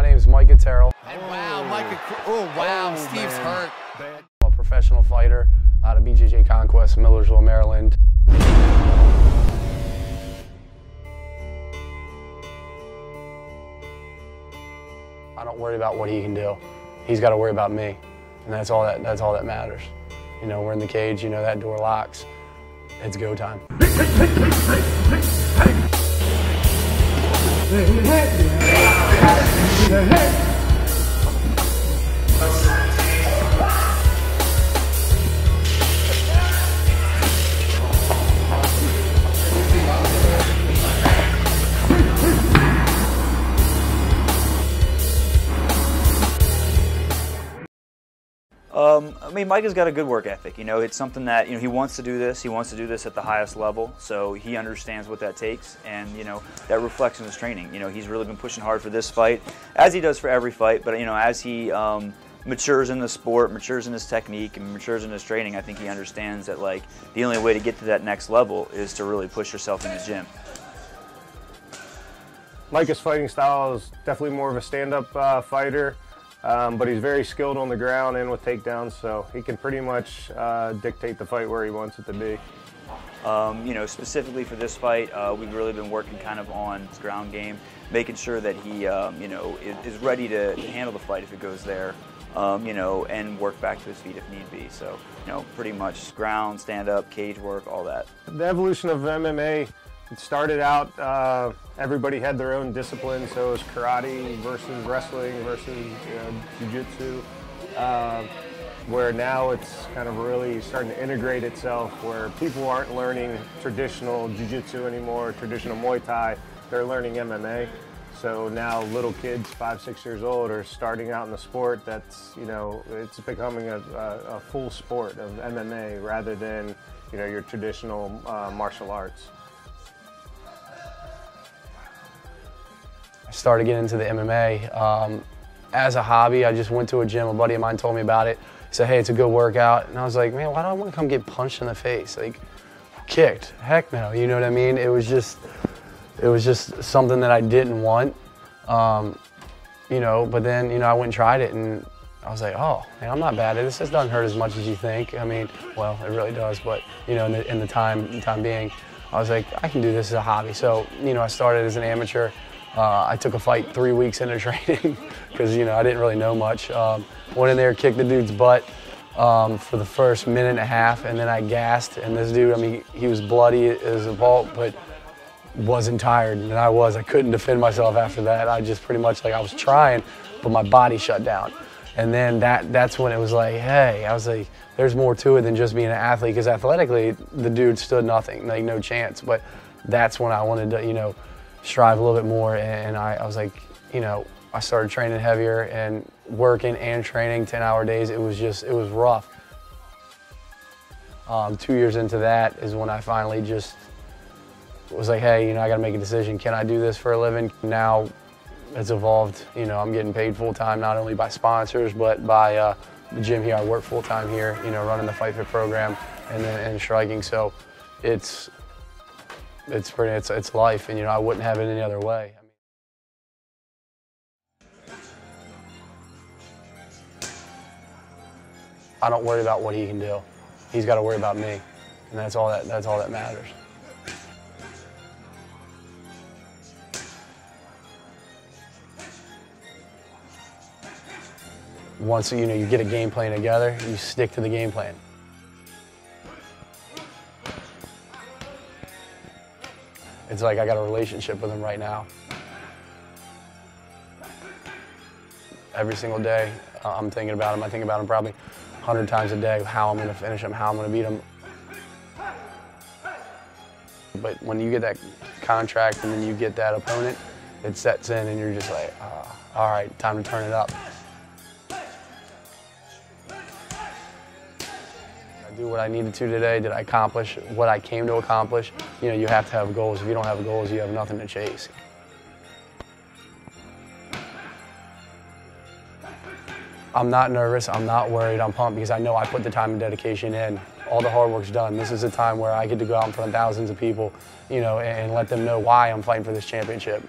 My name is Micah Terrill. And wow, Micah, oh wow, Steve's hurt. I'm a professional fighter out of BJJ Conquest, Millersville, Maryland. I don't worry about what he can do. He's got to worry about me, and that's all that matters. You know, we're in the cage. You know that door locks. It's go time. I mean, Micah's got a good work ethic. You know, it's something that, you know, he wants to do this. He wants to do this at the highest level, so he understands what that takes, and, you know, that reflects in his training. You know, he's really been pushing hard for this fight, as he does for every fight, but, you know, as he matures in the sport, matures in his technique, and matures in his training, I think he understands that, like, the only way to get to that next level is to really push yourself in the gym. Micah's fighting style is definitely more of a stand-up fighter. But he's very skilled on the ground and with takedowns, so he can pretty much dictate the fight where he wants it to be. You know, specifically for this fight, we've really been working kind of on his ground game, making sure that he, you know, is ready to handle the fight if it goes there, you know, and work back to his feet if need be. So, you know, pretty much ground, stand-up, cage work, all that. The evolution of MMA, it started out, everybody had their own discipline, so it was karate versus wrestling versus jiu-jitsu, where now it's kind of really starting to integrate itself, where people aren't learning traditional jiu-jitsu anymore, traditional Muay Thai, they're learning MMA. So now little kids, 5, 6 years old, are starting out in the sport that's, you know, it's becoming a full sport of MMA rather than, you know, your traditional martial arts. I started getting into the MMA as a hobby. I just went to a gym. A buddy of mine told me about it. He said, hey, it's a good workout. And I was like, man, why do I want to come get punched in the face? Like, kicked? Heck no, you know what I mean? It was just something that I didn't want, you know, but then, you know, I went and tried it, and I was like, oh, man, I'm not bad at this. This doesn't hurt as much as you think. I mean, well, it really does, but, you know, in the time being, I was like, I can do this as a hobby. So, you know, I started as an amateur. I took a fight 3 weeks into training because, you know, I didn't really know much. Went in there, kicked the dude's butt for the first minute and a half, and then I gassed. And this dude, I mean, he was bloody as a vault, but wasn't tired, and I couldn't defend myself after that. I just pretty much, like, I was trying, but my body shut down. And then that's when it was like, hey, I was like, there's more to it than just being an athlete, because athletically, the dude stood nothing, like no chance. But that's when I wanted to, you know, strive a little bit more, and I was like, you know, I started training heavier and working and training 10-hour days. It was rough. 2 years into that is when I finally just was like, hey, you know, I got to make a decision. Can I do this for a living? Now it's evolved. You know, I'm getting paid full-time, not only by sponsors, but by the gym here. I work full-time here, you know, running the Fight Fit program and striking. So it's life, and, you know, I wouldn't have it any other way. I don't worry about what he can do. He's got to worry about me, and that's all that matters. Once, you know, you get a game plan together, you stick to the game plan. It's like I got a relationship with him right now. Every single day, I'm thinking about him. I think about him probably 100 times a day, how I'm going to finish him, how I'm going to beat him. But when you get that contract and then you get that opponent, it sets in and you're just like, all right, time to turn it up. I do what I needed to today. Did I accomplish what I came to accomplish? You know, you have to have goals. If you don't have goals, you have nothing to chase. I'm not nervous, I'm not worried, I'm pumped because I know I put the time and dedication in. All the hard work's done. This is a time where I get to go out in front of thousands of people, you know, and let them know why I'm fighting for this championship.